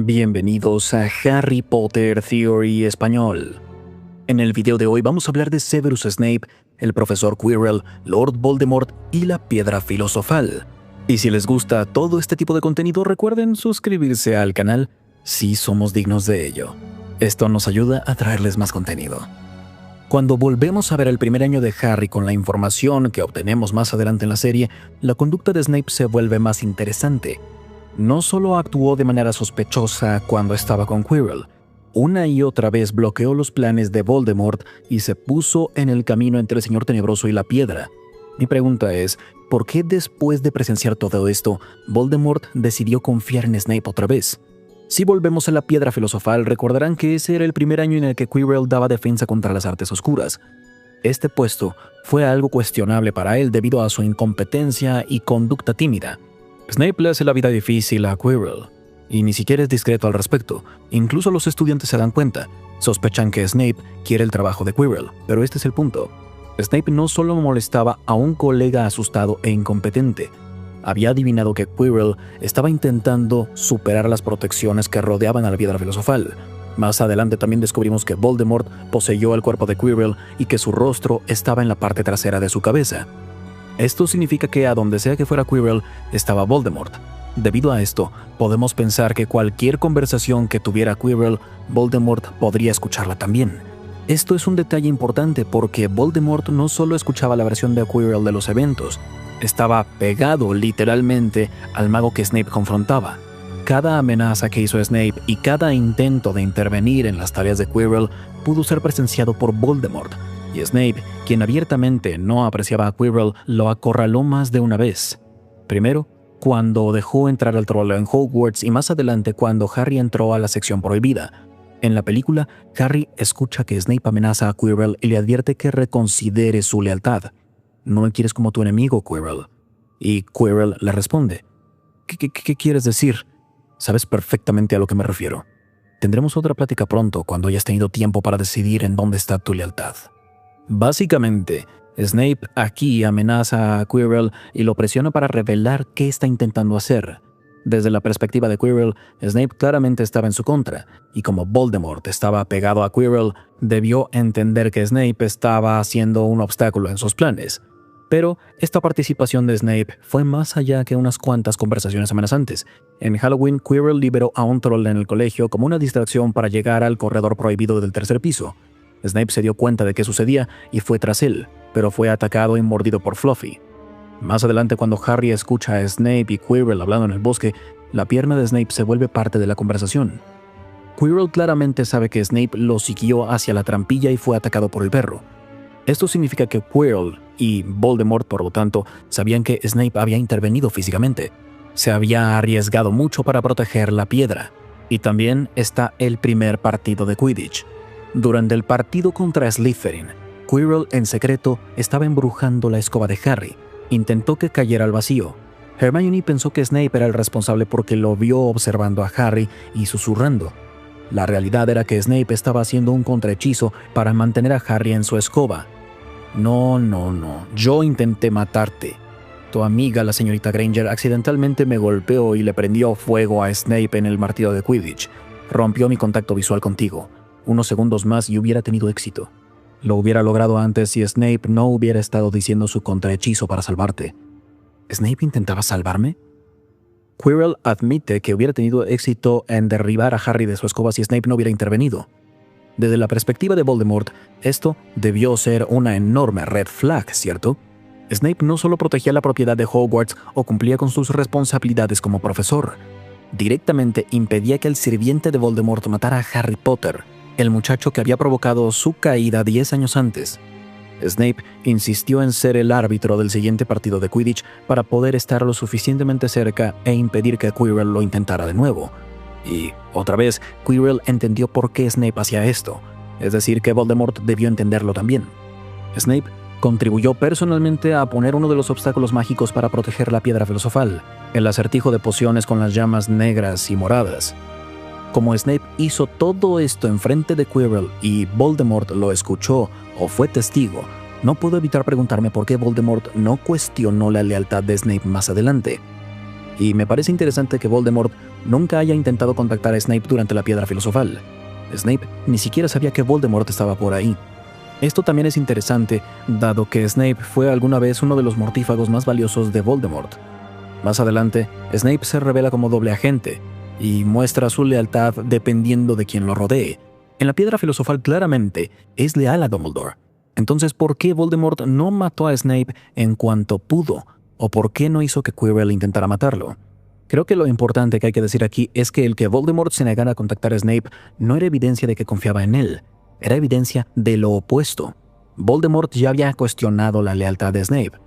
Bienvenidos a Harry Potter Theory Español. En el video de hoy vamos a hablar de Severus Snape, el profesor Quirrell, Lord Voldemort y la Piedra Filosofal. Y si les gusta todo este tipo de contenido, recuerden suscribirse al canal si somos dignos de ello. Esto nos ayuda a traerles más contenido. Cuando volvemos a ver el primer año de Harry con la información que obtenemos más adelante en la serie, la conducta de Snape se vuelve más interesante. No solo actuó de manera sospechosa cuando estaba con Quirrell, una y otra vez bloqueó los planes de Voldemort y se puso en el camino entre el Señor Tenebroso y la Piedra. Mi pregunta es, ¿por qué después de presenciar todo esto, Voldemort decidió confiar en Snape otra vez? Si volvemos a la Piedra Filosofal, recordarán que ese era el primer año en el que Quirrell daba defensa contra las artes oscuras. Este puesto fue algo cuestionable para él debido a su incompetencia y conducta tímida. Snape le hace la vida difícil a Quirrell, y ni siquiera es discreto al respecto. Incluso los estudiantes se dan cuenta. Sospechan que Snape quiere el trabajo de Quirrell, pero este es el punto. Snape no solo molestaba a un colega asustado e incompetente, había adivinado que Quirrell estaba intentando superar las protecciones que rodeaban a la Piedra Filosofal. Más adelante también descubrimos que Voldemort poseyó el cuerpo de Quirrell y que su rostro estaba en la parte trasera de su cabeza. Esto significa que a donde sea que fuera Quirrell, estaba Voldemort. Debido a esto, podemos pensar que cualquier conversación que tuviera Quirrell, Voldemort podría escucharla también. Esto es un detalle importante porque Voldemort no solo escuchaba la versión de Quirrell de los eventos, estaba pegado literalmente al mago que Snape confrontaba. Cada amenaza que hizo Snape y cada intento de intervenir en las tareas de Quirrell pudo ser presenciado por Voldemort. Y Snape, quien abiertamente no apreciaba a Quirrell, lo acorraló más de una vez. Primero, cuando dejó entrar al troleo en Hogwarts y más adelante cuando Harry entró a la sección prohibida. En la película, Harry escucha que Snape amenaza a Quirrell y le advierte que reconsidere su lealtad. «No me quieres como tu enemigo, Quirrell». Y Quirrell le responde, ¿Qué quieres decir? Sabes perfectamente a lo que me refiero. Tendremos otra plática pronto cuando hayas tenido tiempo para decidir en dónde está tu lealtad. Básicamente, Snape aquí amenaza a Quirrell y lo presiona para revelar qué está intentando hacer. Desde la perspectiva de Quirrell, Snape claramente estaba en su contra, y como Voldemort estaba pegado a Quirrell, debió entender que Snape estaba haciendo un obstáculo en sus planes. Pero esta participación de Snape fue más allá que unas cuantas conversaciones amenazantes. En Halloween, Quirrell liberó a un troll en el colegio como una distracción para llegar al corredor prohibido del tercer piso. Snape se dio cuenta de qué sucedía y fue tras él, pero fue atacado y mordido por Fluffy. Más adelante, cuando Harry escucha a Snape y Quirrell hablando en el bosque, la pierna de Snape se vuelve parte de la conversación. Quirrell claramente sabe que Snape lo siguió hacia la trampilla y fue atacado por el perro. Esto significa que Quirrell y Voldemort, por lo tanto, sabían que Snape había intervenido físicamente. Se había arriesgado mucho para proteger la piedra. Y también está el primer partido de Quidditch. Durante el partido contra Slytherin, Quirrell en secreto estaba embrujando la escoba de Harry. Intentó que cayera al vacío. Hermione pensó que Snape era el responsable porque lo vio observando a Harry y susurrando. La realidad era que Snape estaba haciendo un contrahechizo para mantener a Harry en su escoba. No, yo intenté matarte. Tu amiga, la señorita Granger, accidentalmente me golpeó y le prendió fuego a Snape en el partido de Quidditch. Rompió mi contacto visual contigo. Unos segundos más y hubiera tenido éxito. Lo hubiera logrado antes si Snape no hubiera estado diciendo su contrahechizo para salvarte. ¿Snape intentaba salvarme? Quirrell admite que hubiera tenido éxito en derribar a Harry de su escoba si Snape no hubiera intervenido. Desde la perspectiva de Voldemort, esto debió ser una enorme red flag, ¿cierto? Snape no solo protegía la propiedad de Hogwarts o cumplía con sus responsabilidades como profesor. Directamente impedía que el sirviente de Voldemort matara a Harry Potter, el muchacho que había provocado su caída 10 años antes. Snape insistió en ser el árbitro del siguiente partido de Quidditch para poder estar lo suficientemente cerca e impedir que Quirrell lo intentara de nuevo. Y, otra vez, Quirrell entendió por qué Snape hacía esto, es decir, que Voldemort debió entenderlo también. Snape contribuyó personalmente a poner uno de los obstáculos mágicos para proteger la Piedra Filosofal, el acertijo de pociones con las llamas negras y moradas. Como Snape hizo todo esto enfrente de Quirrell y Voldemort lo escuchó o fue testigo, no puedo evitar preguntarme por qué Voldemort no cuestionó la lealtad de Snape más adelante. Y me parece interesante que Voldemort nunca haya intentado contactar a Snape durante la Piedra Filosofal. Snape ni siquiera sabía que Voldemort estaba por ahí. Esto también es interesante, dado que Snape fue alguna vez uno de los mortífagos más valiosos de Voldemort. Más adelante, Snape se revela como doble agente y muestra su lealtad dependiendo de quién lo rodee. En la Piedra Filosofal claramente es leal a Dumbledore. Entonces, ¿por qué Voldemort no mató a Snape en cuanto pudo? ¿O por qué no hizo que Quirrell intentara matarlo? Creo que lo importante que hay que decir aquí es que el que Voldemort se negara a contactar a Snape no era evidencia de que confiaba en él, era evidencia de lo opuesto. Voldemort ya había cuestionado la lealtad de Snape.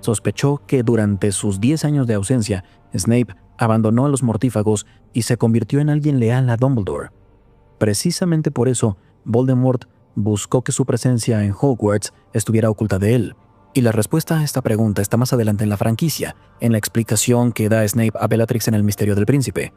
Sospechó que durante sus 10 años de ausencia, Snape abandonó a los mortífagos y se convirtió en alguien leal a Dumbledore. Precisamente por eso, Voldemort buscó que su presencia en Hogwarts estuviera oculta de él. Y la respuesta a esta pregunta está más adelante en la franquicia, en la explicación que da Snape a Bellatrix en El misterio del príncipe.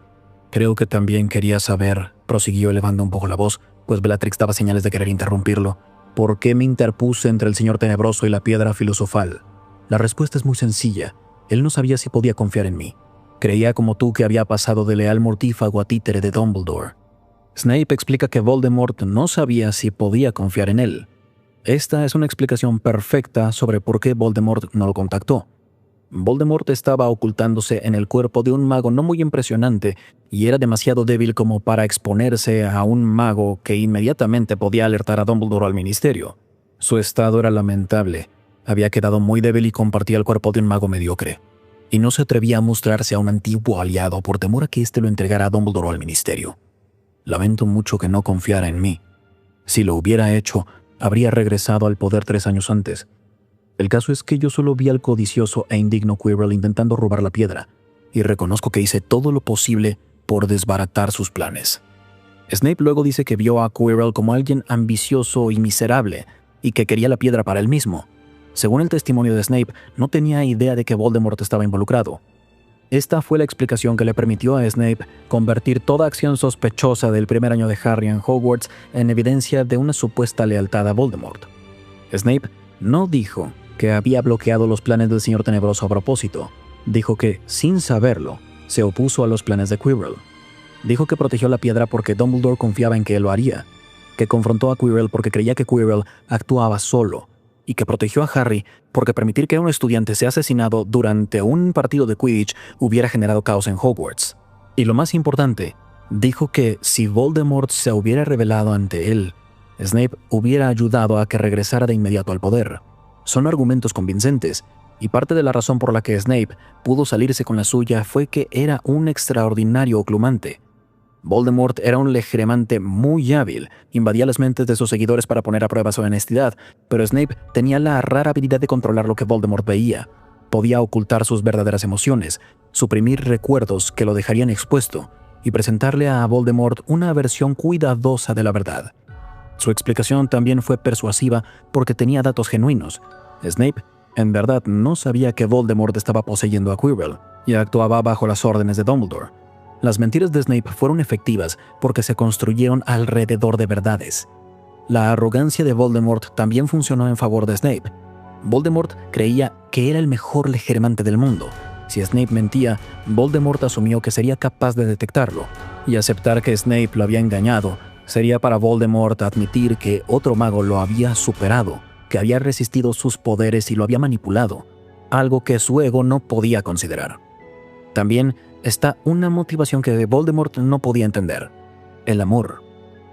Creo que también quería saber, prosiguió elevando un poco la voz, pues Bellatrix daba señales de querer interrumpirlo, ¿por qué me interpuse entre el Señor Tenebroso y la Piedra Filosofal? La respuesta es muy sencilla. Él no sabía si podía confiar en mí. Creía como tú que había pasado de leal mortífago a títere de Dumbledore. Snape explica que Voldemort no sabía si podía confiar en él. Esta es una explicación perfecta sobre por qué Voldemort no lo contactó. Voldemort estaba ocultándose en el cuerpo de un mago no muy impresionante y era demasiado débil como para exponerse a un mago que inmediatamente podía alertar a Dumbledore al ministerio. Su estado era lamentable. Había quedado muy débil y compartía el cuerpo de un mago mediocre. Y no se atrevía a mostrarse a un antiguo aliado por temor a que éste lo entregara a Dumbledore al ministerio. Lamento mucho que no confiara en mí. Si lo hubiera hecho, habría regresado al poder 3 años antes. El caso es que yo solo vi al codicioso e indigno Quirrell intentando robar la piedra, y reconozco que hice todo lo posible por desbaratar sus planes. Snape luego dice que vio a Quirrell como alguien ambicioso y miserable, y que quería la piedra para él mismo. Según el testimonio de Snape, no tenía idea de que Voldemort estaba involucrado. Esta fue la explicación que le permitió a Snape convertir toda acción sospechosa del primer año de Harry en Hogwarts en evidencia de una supuesta lealtad a Voldemort. Snape no dijo que había bloqueado los planes del Señor Tenebroso a propósito. Dijo que, sin saberlo, se opuso a los planes de Quirrell. Dijo que protegió la piedra porque Dumbledore confiaba en que él lo haría, que confrontó a Quirrell porque creía que Quirrell actuaba solo, y que protegió a Harry porque permitir que un estudiante sea asesinado durante un partido de Quidditch hubiera generado caos en Hogwarts. Y lo más importante, dijo que si Voldemort se hubiera revelado ante él, Snape hubiera ayudado a que regresara de inmediato al poder. Son argumentos convincentes, y parte de la razón por la que Snape pudo salirse con la suya fue que era un extraordinario oclumante. Voldemort era un legeremante muy hábil, invadía las mentes de sus seguidores para poner a prueba su honestidad, pero Snape tenía la rara habilidad de controlar lo que Voldemort veía. Podía ocultar sus verdaderas emociones, suprimir recuerdos que lo dejarían expuesto, y presentarle a Voldemort una versión cuidadosa de la verdad. Su explicación también fue persuasiva porque tenía datos genuinos. Snape, en verdad, no sabía que Voldemort estaba poseyendo a Quirrell y actuaba bajo las órdenes de Dumbledore. Las mentiras de Snape fueron efectivas porque se construyeron alrededor de verdades. La arrogancia de Voldemort también funcionó en favor de Snape. Voldemort creía que era el mejor legeremante del mundo. Si Snape mentía, Voldemort asumió que sería capaz de detectarlo, y aceptar que Snape lo había engañado sería para Voldemort admitir que otro mago lo había superado, que había resistido sus poderes y lo había manipulado, algo que su ego no podía considerar. También está una motivación que Voldemort no podía entender: el amor.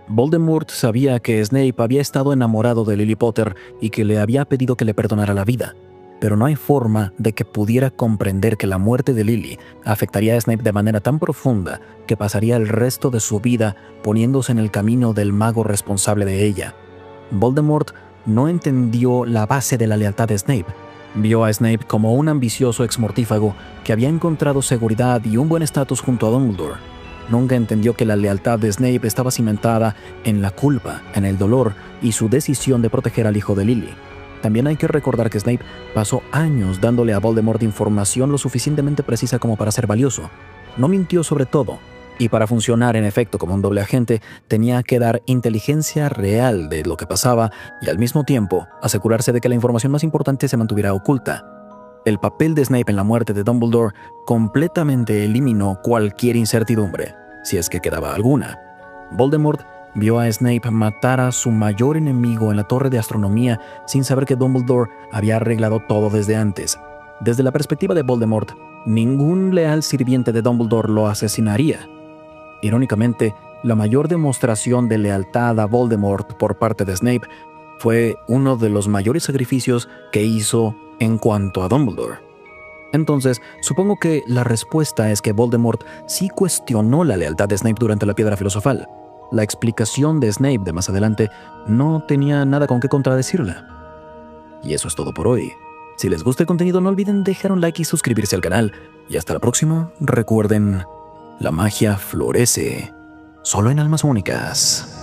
Voldemort sabía que Snape había estado enamorado de Lily Potter y que le había pedido que le perdonara la vida, pero no hay forma de que pudiera comprender que la muerte de Lily afectaría a Snape de manera tan profunda que pasaría el resto de su vida poniéndose en el camino del mago responsable de ella. Voldemort no entendió la base de la lealtad de Snape. Vio a Snape como un ambicioso exmortífago que había encontrado seguridad y un buen estatus junto a Dumbledore. Nunca entendió que la lealtad de Snape estaba cimentada en la culpa, en el dolor y su decisión de proteger al hijo de Lily. También hay que recordar que Snape pasó años dándole a Voldemort información lo suficientemente precisa como para ser valioso. No mintió sobre todo, y para funcionar en efecto como un doble agente, tenía que dar inteligencia real de lo que pasaba y al mismo tiempo asegurarse de que la información más importante se mantuviera oculta. El papel de Snape en la muerte de Dumbledore completamente eliminó cualquier incertidumbre, si es que quedaba alguna. Voldemort vio a Snape matar a su mayor enemigo en la Torre de Astronomía sin saber que Dumbledore había arreglado todo desde antes. Desde la perspectiva de Voldemort, ningún leal sirviente de Dumbledore lo asesinaría. Irónicamente, la mayor demostración de lealtad a Voldemort por parte de Snape fue uno de los mayores sacrificios que hizo en cuanto a Dumbledore. Entonces, supongo que la respuesta es que Voldemort sí cuestionó la lealtad de Snape durante la Piedra Filosofal. La explicación de Snape de más adelante no tenía nada con qué contradecirla. Y eso es todo por hoy. Si les gusta el contenido, no olviden dejar un like y suscribirse al canal. Y hasta la próxima, recuerden, la magia florece solo en almas únicas.